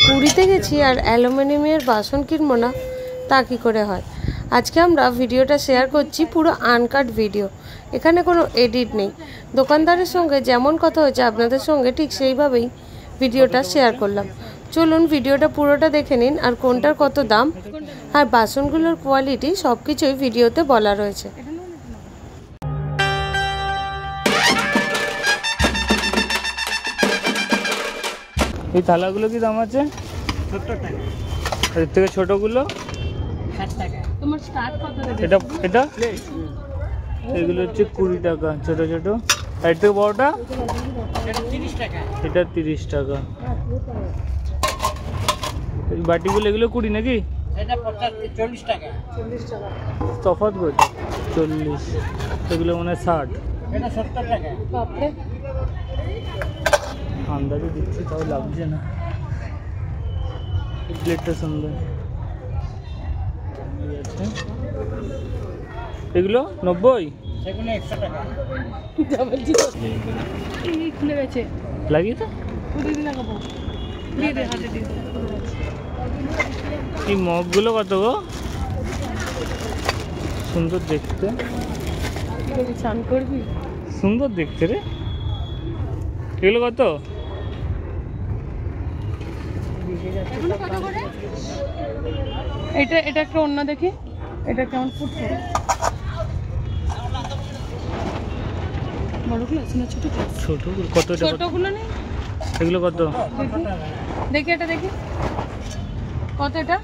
পুরীতে গেছি আর অ্যালুমিনিয়ামের বাসন কিনবো না তা কী করে হয়। আজকে আমরা ভিডিওটা শেয়ার করছি পুরো আনকাট ভিডিও, এখানে কোনো এডিট নেই। দোকানদারের সঙ্গে যেমন কথা হয়েছে আপনাদের সঙ্গে ঠিক সেইভাবেই ভিডিওটা শেয়ার করলাম। চলুন ভিডিওটা পুরোটা দেখে নিন আর কোনটার কত দাম আর বাসনগুলোর কোয়ালিটি সব কিছুই ভিডিওতে বলা রয়েছে। এই থালাগুলো কি দাম আছে? 70 টাকা। এর থেকে ছোটগুলো 60 টাকা। তোমার স্টার্ট কত রেট? এটা এগুলো হচ্ছে 20 টাকা ছোট ছোট। আর এর থেকে বড়টা এটা 30 টাকা। এটা 30 টাকা। এই বাটিগুলো এগুলো 20 নাকি? এটা 40 টাকা। 40 টাকা। তফাৎ কত? 40। এগুলো মনে হয় 60। এটা 70 টাকা। বাপরে, আন্দাজে দিচ্ছি তাও লাগছে না। এই প্লেটটা সুন্দর। এগুলো 90? সেগুলো 100 টাকা। খুলে গেছে, লাগিয়ে তো লাগাবো, দিয়ে দে হাতে দিয়ে। এই মগগুলো কত গো? সুন্দর দেখতে। চান করবি? সুন্দর দেখতে রে। এগুলো কত? এটা একটা অন্য দেখি, এটা কেমন ফুটছে। বড়গুলো আছে না ছোট? ছোট কত? ছোটগুলো নেই। এগুলো কত? দেখি এটা দেখি কত। এটা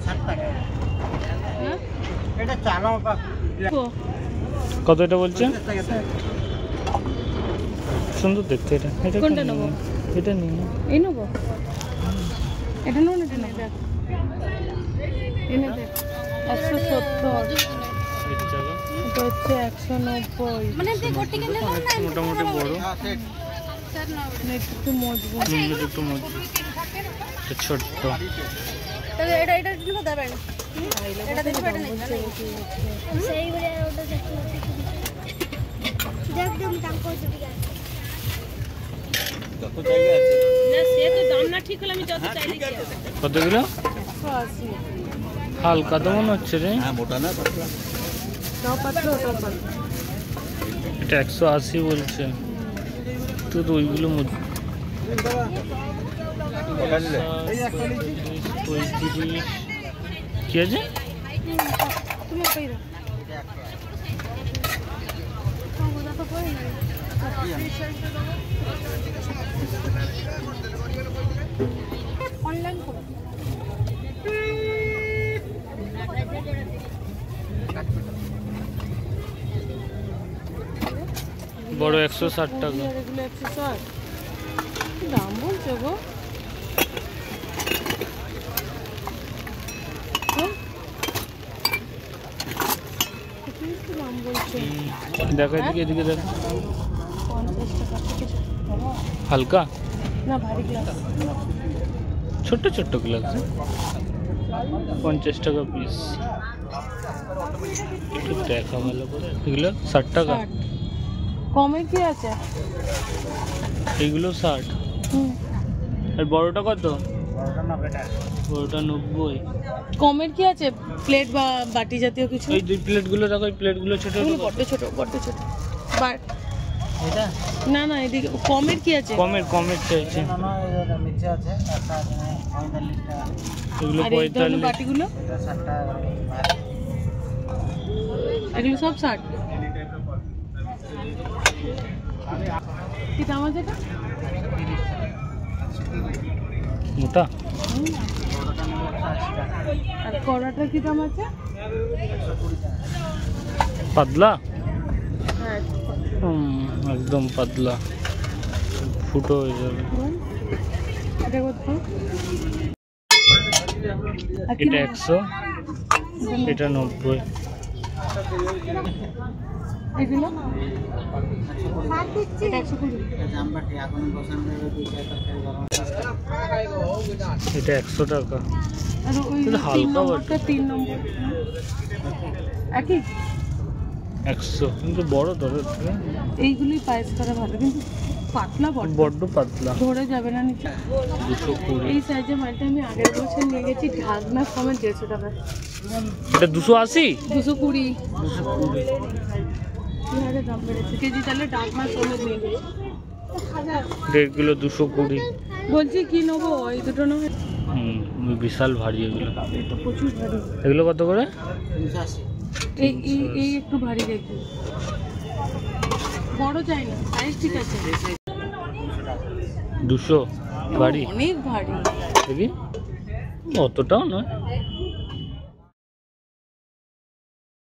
60 টাকা। হ্যাঁ এটা চালো কত এটা বলছে? সুন্দর দেখতে। এটা কোনটা নেবো? এটা নিই। এই নেবো? এটা নেবো না? এটা নেই, দেখ এনে দেখ। 170। এটা হচ্ছে 190। মোটামুটি বড়, একটু মজবুত। একটু মজবুত। ছোট্ট কতগুলো? হালকা তো মনে হচ্ছে রে। এটা 180 বলছে তো। ওইগুলো কি আছে? বড় 160 টাকা। দাম বলছে গো। দেখা এদিকে দেখ। 50 টাকা। হালকা না ভারী গ্লাস, ছোট্ট গ্লাস 50 টাকা পিস। একটু দেখা ভালো করে। এগুলো 60 টাকা। কমে কি আছে? এইগুলো 60। আর বড়টা কত? বড়টা 90। কমের কি আছে? প্লেট বা বাটি জাতীয় কিছু? এই দুই প্লেটগুলো দেখো, এই প্লেটগুলো ছোট বড্ড ছোট। বাট এটা না এদিকে কমের কি আছে? কমের চাইছে। নিচে আছে 45 টাকা। এগুলো আর এই ধরনের 45। বাটিগুলো? এটা 60 টাকা। এগুলো সব 60। কি দাম আছে এটা? মোটা। আর কড়াটা কি দাম আছে? পাতলা? হ্যাঁ একদম পাতলা, ফুটো হয়ে যাবে। এটা কত? এটা 100, এটা 90। এগুলো এটা 120। এটা 100 টাকা। আর ওই হালকা 3 নম্বর একই 100, কিন্তু বড় দরের থেকে এইগুলোই পায়েস করা ভালো। কিন্তু পাতলা বড্ড পাতলা। ধরে যাবে না নিচে। 220। এই সাইজের মালটা আমি আগের বছর নিয়ে গেছি ঢাকনা সমেত 150 টাকা। এটা 280? 220 220। কি হারে দাম বেড়েছে কেজি, তাহলে ঢাকনা সমেত নিয়ে গেছি। 1.5 কিলো 220। বলছি কি নেবো, এই দুটো নেবো। বিশাল ভারী এগুলো। তো প্রচুর ভারী। এগুলো কত করে? 380। এই একটু ভারী দেখি, বড় চাই না, সাইজ ঠিক আছে। 200 ভারী? অনেক ভারী। দেখি, অতটাও নয়।